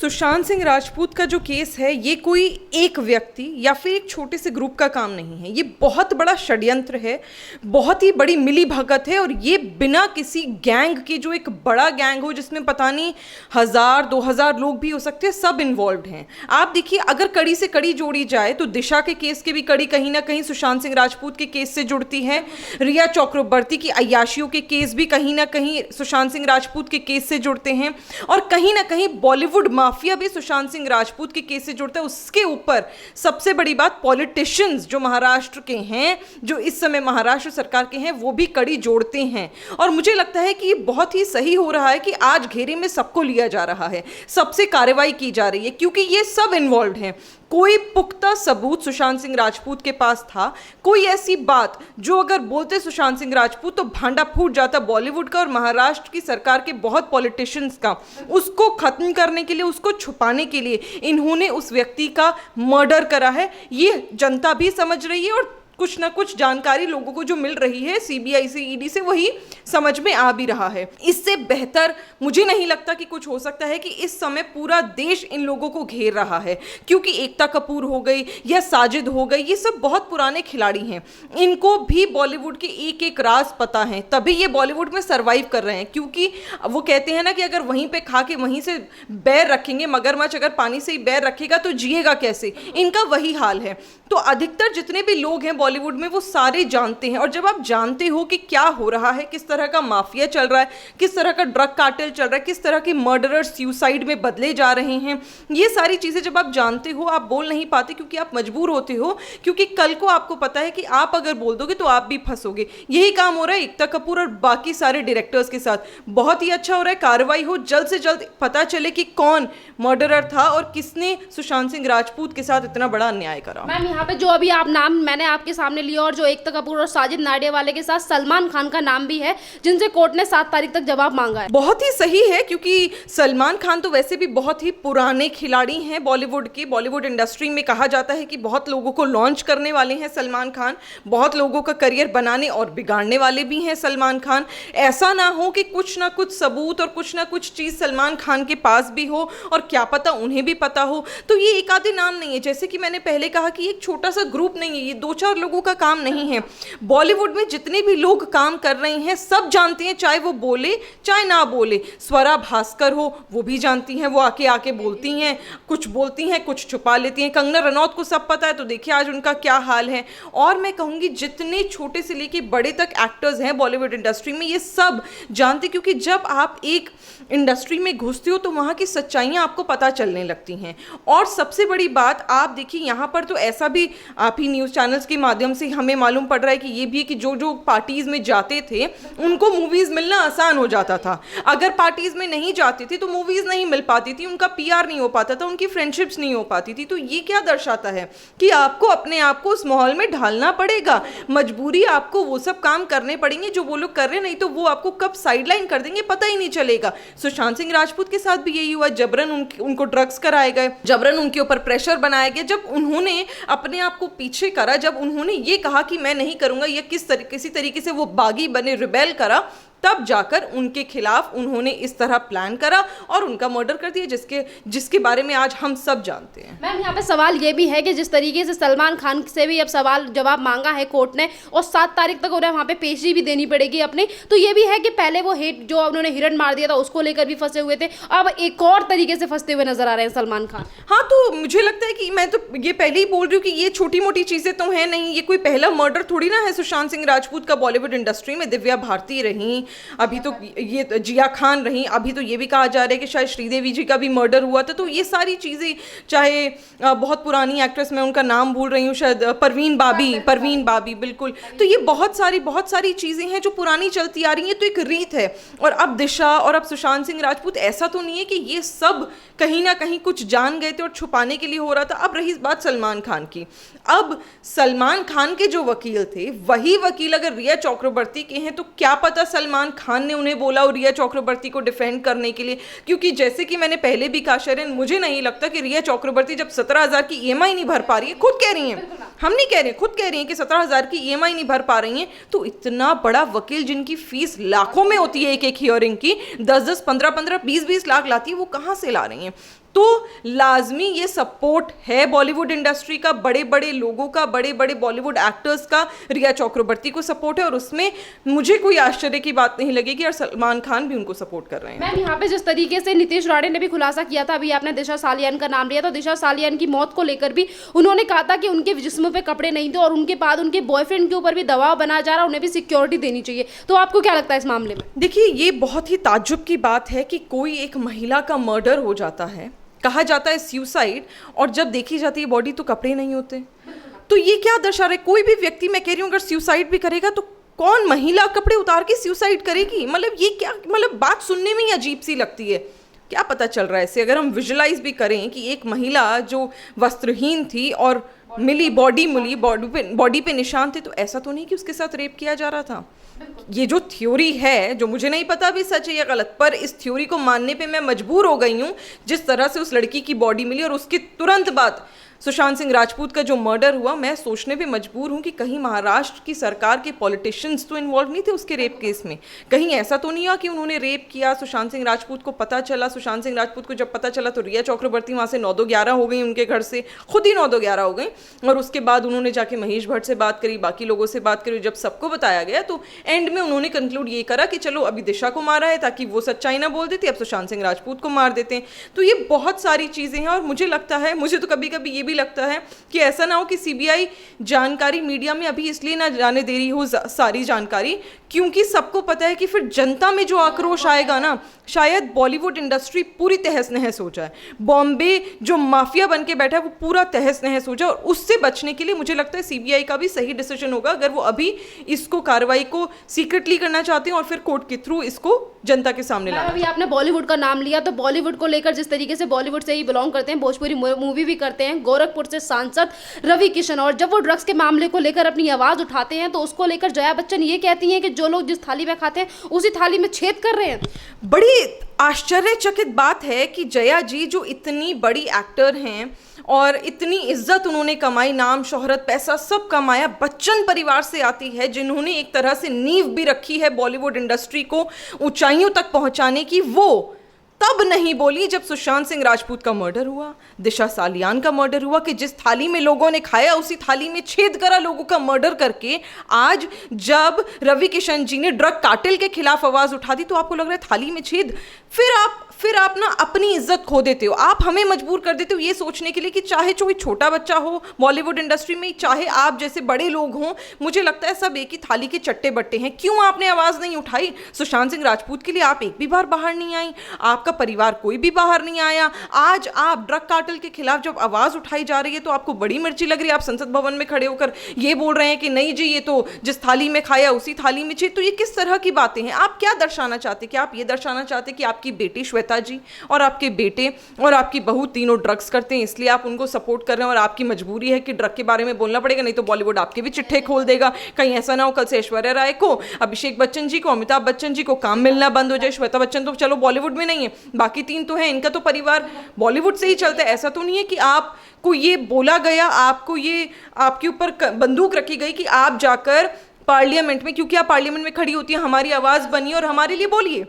सुशांत सिंह राजपूत का जो केस है ये कोई एक व्यक्ति या फिर एक छोटे से ग्रुप का काम नहीं है। ये बहुत बड़ा षड्यंत्र है, बहुत ही बड़ी मिली भगत है और ये बिना किसी गैंग की, जो एक बड़ा गैंग हो जिसमें पता नहीं 1000-2000 लोग भी हो सकते हैं, सब इन्वॉल्व हैं। आप देखिए, अगर कड़ी से कड़ी जोड़ी जाए तो दिशा के केस की भी कड़ी कहीं ना कहीं सुशांत सिंह राजपूत के केस से जुड़ती है। रिया चक्रवर्ती की अय्याशियों के केस भी कहीं ना कहीं सुशांत सिंह राजपूत के केस से जुड़ते हैं और कहीं ना कहीं बॉलीवुड माफिया भी सुशांत सिंह राजपूत के केस से जुड़ता है। उसके ऊपर सबसे बड़ी बात, पॉलिटिशियंस जो महाराष्ट्र के हैं, जो इस समय महाराष्ट्र सरकार के हैं, वो भी कड़ी जोड़ते हैं। और मुझे लगता है कि ये बहुत ही सही हो रहा है कि आज घेरे में सबको लिया जा रहा है, सबसे कार्रवाई की जा रही है, क्योंकि ये सब इन्वॉल्व हैं। कोई पुख्ता सबूत सुशांत सिंह राजपूत के पास था, कोई ऐसी बात जो अगर बोलते सुशांत सिंह राजपूत तो भांडा फूट जाता बॉलीवुड का और महाराष्ट्र की सरकार के बहुत पॉलिटिशियंस का। उसको खत्म करने के लिए, उसको छुपाने के लिए इन्होंने उस व्यक्ति का मर्डर करा है। ये जनता भी समझ रही है और कुछ ना कुछ जानकारी लोगों को जो मिल रही है सीबीआई से, ईडी से, वही समझ में आ भी रहा है। इससे बेहतर मुझे नहीं लगता कि कुछ हो सकता है कि इस समय पूरा देश इन लोगों को घेर रहा है, क्योंकि एकता कपूर हो गई या साजिद हो गई, ये सब बहुत पुराने खिलाड़ी हैं। इनको भी बॉलीवुड के एक एक राज पता है, तभी ये बॉलीवुड में सर्वाइव कर रहे हैं। क्योंकि वो कहते हैं ना कि अगर वहीं पे खा के वहीं से बैर रखेंगे, मगरमच्छ अगर पानी से ही बैर रखेगा तो जिएगा कैसे, इनका वही हाल है। तो अधिकतर जितने भी लोग हैं बॉलीवुड में वो सारे जानते हैं। और जब आप जानते हो कि क्या हो रहा है, किस तरह का माफिया चल रहा है, किस तरह का ड्रग कार्टेल चल रहा है, किस तरह के मर्डरर सुसाइड में बदले जा रहे हैं, ये सारी चीज़ें जब आप जानते हो, आप बोल नहीं पाते क्योंकि आप मजबूर होते हो, क्योंकि कल को आपको पता है कि आप अगर बोल दोगे तो आप भी फंसोगे। यही काम हो रहा है एकता कपूर और बाकी सारे डायरेक्टर्स के साथ। बहुत ही अच्छा हो रहा है, कार्रवाई हो, जल्द से जल्द पता चले कि कौन मर्डरर था और किसने सुशांत सिंह राजपूत के साथ इतना बड़ा अन्याय करा। मैम, यहाँ पे जो अभी आप नाम मैंने आपके सामने लिया और जो एकता कपूर और साजिद नाडियावाला के साथ सलमान खान का नाम भी है, जिनसे कोर्ट ने 7 तारीख तक जवाब मांगा है। बहुत ही सही है, क्योंकि सलमान खान तो वैसे भी बहुत ही पुराने खिलाड़ी हैं बॉलीवुड की। बॉलीवुड इंडस्ट्री में कहा जाता है कि बहुत लोगों को लॉन्च करने वाले हैं सलमान खान, बहुत लोगों का करियर बनाने और बिगाड़ने वाले भी हैं सलमान खान। ऐसा ना हो कि कुछ ना कुछ सबूत और कुछ ना कुछ चीज़ सलमान खान के पास भी हो और क्या पता उन्हें भी पता हो। तो ये एक आधे नाम नहीं है, जैसे कि मैंने पहले कहा कि एक छोटा सा ग्रुप नहीं है, ये 2-4 लोगों का काम नहीं है। बॉलीवुड में जितने भी लोग काम कर रहे हैं सब जानते हैं, चाहे वो बोले चाहे ना बोले। स्वरा भास्कर हो, वो भी जानती हैं, वो आके बोलती हैं, कुछ बोलती हैं, कुछ छुपा लेती हैं। कंगना रनौत को सब पता है, तो देखिए आज उनका क्या हाल है। और मैं कहूँगी जितने छोटे से लेके बड़े तक एक्टर्स हैं बॉलीवुड इंडस्ट्री में, ये सब जानते, क्योंकि जब आप एक इंडस्ट्री में घुसते हो तो वहाँ की सच्चाइयाँ आपको पता चलने लगती हैं। और सबसे बड़ी बात आप देखिए, यहाँ पर तो ऐसा भी आप ही न्यूज़ चैनल्स के माध्यम से हमें मालूम पड़ रहा है कि ये भी है कि जो जो पार्टीज़ में जाते थे उनको मूवीज़ मिलना आसान हो जाता था। अगर पार्टीज़ में नहीं जाते थे तो मूवीज़ नहीं मिल पाती थी, उनका पीआर नहीं हो पाता था, उनकी फ्रेंडशिप्स नहीं हो पाती थी। तो ये क्या दर्शाता है कि आपको अपने आप को उस माहौल में ढालना पड़ेगा, मजबूरी आपको वो सब काम करने पड़ेंगे जो वो लोग कर रहे हैं, नहीं तो वो आपको कब साइडलाइन कर देंगे पता ही नहीं चलेगा। सुशांत सिंह राजपूत के साथ भी यही हुआ, जबरन उनको ड्रग्स कराए गए, जबरन उनके ऊपर प्रेशर बनाया गया। जब उन्होंने अपने आप को पीछे करा, जब उन्होंने ये कहा कि मैं नहीं करूंगा, या किसी तरीके से वो बागी बने, रिबेल करा, तब जाकर उनके खिलाफ उन्होंने इस तरह प्लान करा और उनका मर्डर कर दिया, जिसके बारे में आज हम सब जानते हैं। मैम, यहाँ पे सवाल ये भी है कि जिस तरीके से सलमान खान से भी अब सवाल जवाब मांगा है कोर्ट ने और 7 तारीख तक उन्हें वहाँ पे पेशी भी देनी पड़ेगी अपनी, तो ये भी है कि पहले वो हेट जो उन्होंने हिरण मार दिया था उसको लेकर भी फंसे हुए थे, अब एक और तरीके से फंसते हुए नजर आ रहे हैं सलमान खान। हाँ, तो मुझे लगता है कि मैं तो ये पहले ही बोल रही हूँ कि ये छोटी मोटी चीज़ें तो हैं नहीं, ये कोई पहला मर्डर थोड़ी ना है सुशांत सिंह राजपूत का बॉलीवुड इंडस्ट्री में। दिव्या भारती रही, अभी तो ये जिया खान रही, अभी तो ये भी कहा जा रहा है कि शायद श्रीदेवी जी का भी मर्डर हुआ था। तो ये सारी चीज़ें, चाहे बहुत पुरानी एक्ट्रेस, मैं उनका नाम भूल रही हूँ, शायद परवीन बाबी, बिल्कुल। तो ये बहुत सारी चीज़ें हैं जो पुरानी चलती आ रही हैं, तो एक रीत है। और अब दिशा और अब सुशांत सिंह राजपूत, ऐसा तो नहीं है कि ये सब कहीं ना कहीं कुछ जान गए थे और छुपाने के लिए हो रहा था। अब रही बात सलमान खान की, अब सलमान खान के जो वकील थे वही वकील अगर रिया चक्रवर्ती के हैं, तो क्या पता सलमान खान ने उन्हें बोला और रिया चक्रवर्ती को डिफेंड करने के लिए। क्योंकि जैसे कि मैंने पहले भी कहा शरण, मुझे नहीं लगता कि रिया चक्रवर्ती जब 17,000 की ईएमआई नहीं भर पा रही है, खुद कह रही हैं, हम नहीं कह रहे, खुद कह रही हैं कि 17,000 की ईएमआई नहीं भर पा रही हैं, तो इतना बड़ा वकील जिनकी फीस लाखों में होती है, एक हियरिंग की 10-10, 15-15, 20-20 लाख लाती है, वो कहाँ से ला रही हैं। तो लाजमी ये सपोर्ट है बॉलीवुड इंडस्ट्री का, बड़े बड़े लोगों का, बड़े बड़े बॉलीवुड एक्टर्स का। रिया चक्रवर्ती को सपोर्ट है और उसमें मुझे कोई आश्चर्य की बात नहीं लगेगी, और सलमान खान भी उनको सपोर्ट कर रहे हैं। मैम यहाँ पे जिस तरीके से नीतीश राणे ने भी खुलासा किया था, अभी आपने दिशा सालियान का नाम लिया, तो दिशा सालियान की मौत को लेकर भी उन्होंने कहा था कि उनके जिस्म पे कपड़े नहीं थे और उनके बाद उनके बॉयफ्रेंड के ऊपर भी दबाव बनाया जा रहा, उन्हें भी सिक्योरिटी देनी चाहिए। तो आपको क्या लगता है इस मामले में? देखिए, ये बहुत ही ताज्जुब की बात है कि कोई एक महिला का मर्डर हो जाता है, कहा जाता है सुसाइड, और जब देखी जाती है बॉडी तो कपड़े नहीं होते। तो ये क्या दर्शा रहा है? कोई भी व्यक्ति, मैं कह रही हूँ, अगर सुसाइड भी करेगा तो कौन महिला कपड़े उतार के सुसाइड करेगी? मतलब ये क्या, मतलब बात सुनने में ही अजीब सी लगती है। क्या पता चल रहा है इससे? अगर हम विजुलाइज भी करें कि एक महिला जो वस्त्रहीन थी और मिली बॉडी पे निशान थे, तो ऐसा तो नहीं कि उसके साथ रेप किया जा रहा था। ये जो थ्योरी है, जो मुझे नहीं पता अभी सच है या गलत, पर इस थ्योरी को मानने पे मैं मजबूर हो गई हूँ। जिस तरह से उस लड़की की बॉडी मिली और उसके तुरंत बाद सुशांत सिंह राजपूत का जो मर्डर हुआ, मैं सोचने पे मजबूर हूँ कि कहीं महाराष्ट्र की सरकार के पॉलिटिशियंस तो इन्वॉल्व नहीं थे उसके रेप केस में। कहीं ऐसा तो नहीं हुआ कि उन्होंने रेप किया, सुशांत सिंह राजपूत को पता चला, सुशांत सिंह राजपूत को जब पता चला तो रिया चक्रवर्ती वहाँ से 9-2-11 हो गई, उनके घर से खुद ही 9-2-11 हो गई, और उसके बाद उन्होंने जाके महेश भट्ट से बात करी, बाकी लोगों से बात करी। जब सबको बताया गया तो एंड में उन्होंने कंक्लूड ये करा कि चलो अभी दिशा को मारा है ताकि वो सच्चाई ना बोल देती, अब सुशांत सिंह राजपूत को मार देते हैं। तो ये बहुत सारी चीज़ें हैं, और मुझे लगता है, मुझे तो कभी कभी ये भी लगता है कि ऐसा ना हो कि सीबीआई जानकारी मीडिया में अभी इसलिए ना जाने दे रही हो सारी जानकारी, क्योंकि सबको पता है कि फिर जनता में जो आक्रोश आएगा ना, शायद बॉलीवुड इंडस्ट्री पूरी तहस नहस हो जाए, बॉम्बे जो माफिया बन के बैठा है वो पूरा तहस नहस हो जाए। और उससे बचने के लिए मुझे लगता है सीबीआई का भी सही डिसीजन होगा अगर वो अभी इसको कार्रवाई को सीक्रेटली करना चाहते हैं और फिर कोर्ट के थ्रू इसको जनता के सामने लाना। अभी आपने बॉलीवुड का नाम लिया, तो बॉलीवुड को लेकर जिस तरीके से बॉलीवुड से ही बिलोंग करते हैं, भोजपुरी मूवी भी करते हैं, गोरखपुर से सांसद रवि किशन, और जब वो ड्रग्स के मामले को लेकर अपनी आवाज उठाते हैं तो उसको लेकर जया बच्चन ये कहती हैं कि जो लोग जिस थाली में खाते हैं उसी थाली में छेद कर रहे हैं। बड़ी आश्चर्यचकित बात है कि जया जी जो इतनी बड़ी एक्टर हैं और इतनी इज्जत उन्होंने कमाई, नाम शोहरत पैसा सब कमाया, बच्चन परिवार से आती है जिन्होंने एक तरह से नींव भी रखी है बॉलीवुड इंडस्ट्री को ऊंचाइयों तक पहुंचाने की, वो तब नहीं बोली जब सुशांत सिंह राजपूत का मर्डर हुआ, दिशा सालियान का मर्डर हुआ, कि जिस थाली में लोगों ने खाया उसी थाली में छेद करा लोगों का मर्डर करके। आज जब रवि किशन जी ने ड्रग कार्टेल के खिलाफ आवाज उठा दी तो आपको लग रहा है थाली में छेद? फिर आप ना अपनी इज्जत खो देते हो, आप हमें मजबूर कर देते हो ये सोचने के लिए कि चाहे कोई छोटा बच्चा हो बॉलीवुड इंडस्ट्री में, चाहे आप जैसे बड़े लोग हों, मुझे लगता है सब एक ही थाली के चट्टे बट्टे हैं। क्यों आपने आवाज़ नहीं उठाई? सुशांत सिंह राजपूत के लिए आप एक भी बार बाहर नहीं आई, आपका परिवार कोई भी बाहर नहीं आया। आज आप ड्रग कार्टेल के खिलाफ जब आवाज़ उठाई जा रही है तो आपको बड़ी मिर्ची लग रही है, आप संसद भवन में खड़े होकर ये बोल रहे हैं कि नहीं जी ये तो जिस थाली में खाया उसी थाली में छेद। तो ये किस तरह की बातें हैं? आप क्या दर्शाना चाहते? क्या आप ये दर्शाना चाहते कि आपकी बेटी श्वेता जी और आपके बेटे और आपकी बहू तीनों ड्रग्स करते हैं इसलिए आप उनको सपोर्ट कर रहे हैं और आपकी मजबूरी है कि ड्रग के बारे में बोलना पड़ेगा, नहीं तो बॉलीवुड आपके भी चिट्ठे खोल देगा? कहीं ऐसा ना हो कल से ऐश्वर्या राय को, अभिषेक बच्चन जी को, अमिताभ बच्चन जी को काम मिलना बंद हो जाए। श्वेता बच्चन तो चलो बॉलीवुड में नहीं है, बाकी तीन तो है, इनका तो परिवार बॉलीवुड से ही चलता है। ऐसा तो नहीं है कि आपको ये बोला गया, आपको ये आपके ऊपर बंदूक रखी गई कि आप जाकर पार्लियामेंट में, क्योंकि आप पार्लियामेंट में खड़ी होती है, हमारी आवाज बनिए और हमारे लिए बोलिए,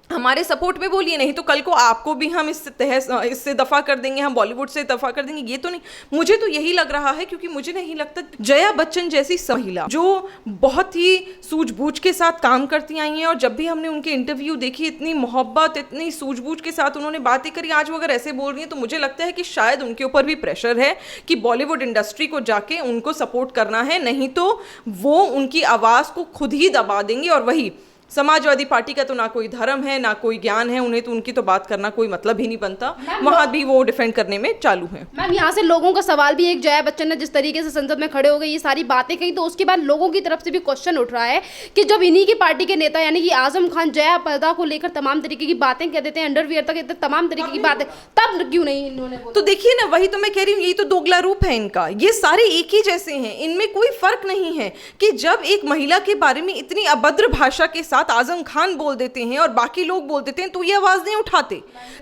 हमारे सपोर्ट में बोलिए, नहीं तो कल को आपको भी हम इससे दफा कर देंगे, हम बॉलीवुड से दफा कर देंगे। ये तो नहीं, मुझे तो यही लग रहा है, क्योंकि मुझे नहीं लगता जया बच्चन जैसी महिला जो बहुत ही सूझबूझ के साथ काम करती आई हैं, और जब भी हमने उनके इंटरव्यू देखी इतनी मोहब्बत, इतनी सूझबूझ के साथ उन्होंने बातें करी, आज वो अगर ऐसे बोल रही हैं तो मुझे लगता है कि शायद उनके ऊपर भी प्रेशर है कि बॉलीवुड इंडस्ट्री को जाके उनको सपोर्ट करना है, नहीं तो वो उनकी आवाज़ को खुद ही दबा देंगे। और वही समाजवादी पार्टी का तो ना कोई धर्म है ना कोई ज्ञान है, उन्हें तो उनकी तो बात करना कोई मतलब ही नहीं बनता, वहां भी वो डिफेंड करने में चालू है। मैम यहाँ से लोगों का सवाल भी एक, जया बच्चन ने जिस तरीके से संसद में खड़े हो गए ये सारी बातें कही, तो उसके बाद लोगों की तरफ से भी क्वेश्चन उठ रहा है कि जब इन्हीं की पार्टी के नेता यानी कि आजम खान जया पर्दा को लेकर तमाम तरीके की बातें कह देते हैं, अंडरवियर तक तमाम तरीके की बातें, तब क्यों नहीं इन्होंने? तो देखिए ना, वही तो मैं कह रही हूँ, यही तो दोगला रूप है इनका, ये सारे एक ही जैसे हैं, इनमें कोई फर्क नहीं है कि जब एक महिला के बारे में इतनी अभद्र भाषा के साथ आजम खान बोल देते हैं और बाकी लोग बोल देते हैं तो ये आवाज नहीं उठाते।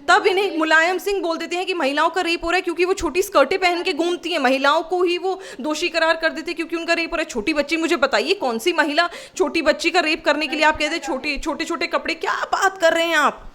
तब इन्हें मुलायम सिंह बोल देते हैं कि महिलाओं का रेप हो रहा है क्योंकि वो छोटी स्कर्टें पहन के घूमती हैं, महिलाओं को ही वो दोषी करार कर देते हैं क्योंकि उनका रेप हो रहा है। छोटी बच्ची, मुझे बताइए कौन सी महिला छोटी बच्ची का रेप करने के लिए आप कहते हैं छोटे छोटे कपड़े? क्या बात कर रहे हैं आप?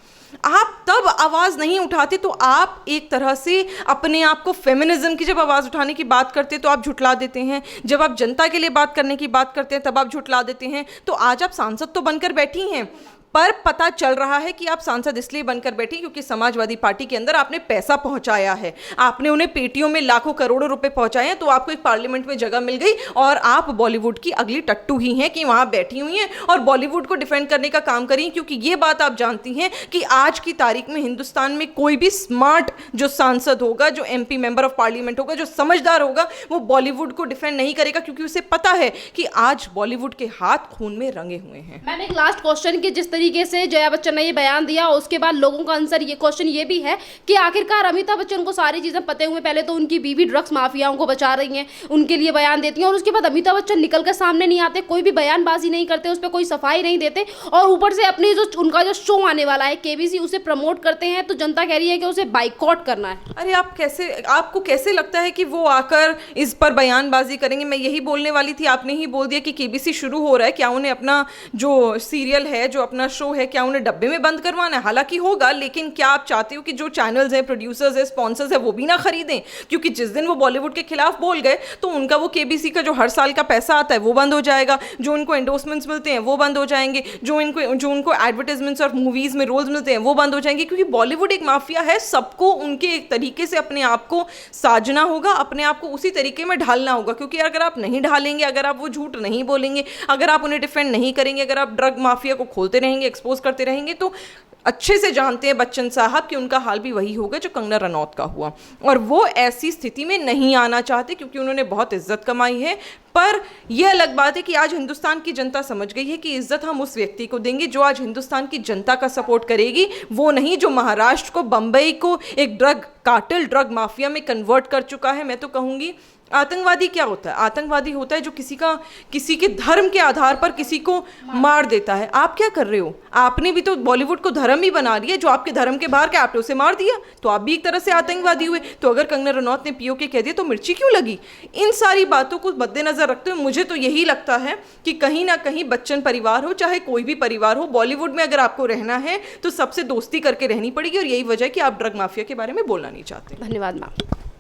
आप तब आवाज़ नहीं उठाते तो आप एक तरह से अपने आप को फेमिनिज्म की जब आवाज़ उठाने की बात करते हैं तो आप झुठला देते हैं, जब आप जनता के लिए बात करने की बात करते हैं तब आप झुठला देते हैं। तो आज आप सांसद तो बनकर बैठी हैं, पर पता चल रहा है कि आप सांसद इसलिए बनकर बैठी क्योंकि समाजवादी पार्टी के अंदर आपने पैसा पहुंचाया है, आपने उन्हें पेटियों में लाखों करोड़ों रुपए पहुंचाए हैं, तो आपको एक पार्लियामेंट में जगह मिल गई और आप बॉलीवुड की अगली टट्टू ही हैं कि वहां बैठी हुई हैं और बॉलीवुड को डिफेंड करने का काम करी। क्योंकि ये बात आप जानती हैं कि आज की तारीख में हिंदुस्तान में कोई भी स्मार्ट जो सांसद होगा, जो MP मेंबर ऑफ पार्लियामेंट होगा, जो समझदार होगा, वो बॉलीवुड को डिफेंड नहीं करेगा क्योंकि उसे पता है कि आज बॉलीवुड के हाथ खून में रंगे हुए हैं। मैम एक लास्ट क्वेश्चन कि जिस तरीके से जया बच्चन ने ये बयान दिया उसके बाद लोगों का आंसर ये क्वेश्चन ये भी है कि आखिरकार अमिताभ बच्चन को सारी चीजें पते हुए पहले तो उनकी बीवी ड्रग्स माफियाओं को बचा रही हैं, उनके लिए बयान देती हैं और उसके बाद अमिताभ बच्चन निकल कर सामने नहीं आते, कोई भी बयानबाजी नहीं करते, उस पर कोई सफाई नहीं देते और ऊपर से अपनी जो उनका जो शो आने वाला है KBC उसे प्रमोट करते हैं। तो जनता कह रही है कि उसे बाइकआउट करना है। अरे आपको कैसे लगता है कि वो आकर इस पर बयानबाजी करेंगे? मैं यही बोलने वाली थी, आपने ही बोल दिया कि KBC शुरू हो रहा है, क्या उन्हें अपना जो सीरियल है, जो अपना शो है, क्या उन्हें डब्बे में बंद करवाना है? हालांकि होगा, लेकिन क्या आप चाहते हो कि जो चैनल्स हैं, प्रोड्यूसर्स हैं, स्पॉन्सर्स हैं, वो भी ना खरीदें? क्योंकि जिस दिन वो बॉलीवुड के खिलाफ बोल गए तो उनका वो KBC का जो हर साल का पैसा आता है वो बंद हो जाएगा, जो उनको एंडोर्समेंट्स मिलते हैं वो बंद हो जाएंगे, जो उनको एडवर्टाइजमेंट्स और मूवीज में रोल्स मिलते हैं वो बंद हो जाएंगे। क्योंकि बॉलीवुड एक माफिया है, सबको उनके एक तरीके से अपने आप को साजना होगा, अपने आप को उसी तरीके में ढालना होगा। क्योंकि अगर आप नहीं ढालेंगे, अगर आप वो झूठ नहीं बोलेंगे, अगर आप उन्हें डिफेंड नहीं करेंगे, अगर आप ड्रग माफिया को खोलते रहेंगे, एक्सपोज करते रहेंगे, तो अच्छे से जानते हैं बच्चन साहब कि उनका हाल भी वही होगा जो कंगना रनौत का हुआ। और वो ऐसी स्थिति में नहीं आना चाहते क्योंकि उन्होंने बहुत इज्जत कमाई है। पर यह अलग बात है कि आज हिंदुस्तान की जनता समझ गई है कि इज्जत हम उस व्यक्ति को देंगे जो आज हिंदुस्तान की जनता का सपोर्ट करेगी, वो नहीं जो महाराष्ट्र को, बंबई को एक ड्रग कार्टेल, ड्रग माफिया में कन्वर्ट कर चुका है। मैं तो कहूँगी आतंकवादी क्या होता है? आतंकवादी होता है जो किसी के धर्म के आधार पर किसी को मार देता है। आप क्या कर रहे हो? आपने भी तो बॉलीवुड को धर्म ही बना लिया, जो आपके धर्म के बाहर के आपने उसे मार दिया, तो आप भी एक तरह से आतंकवादी हुए। तो अगर कंगना रनौत ने POK कह दिया तो मिर्ची क्यों लगी? इन सारी बातों को मद्देनजर रखते हुए मुझे तो यही लगता है कि कहीं ना कहीं बच्चन परिवार हो, चाहे कोई भी परिवार हो, बॉलीवुड में अगर आपको रहना है तो सबसे दोस्ती करके रहनी पड़ेगी। और यही वजह है कि आप ड्रग माफिया के बारे में बोलना नहीं चाहते। धन्यवाद मैम।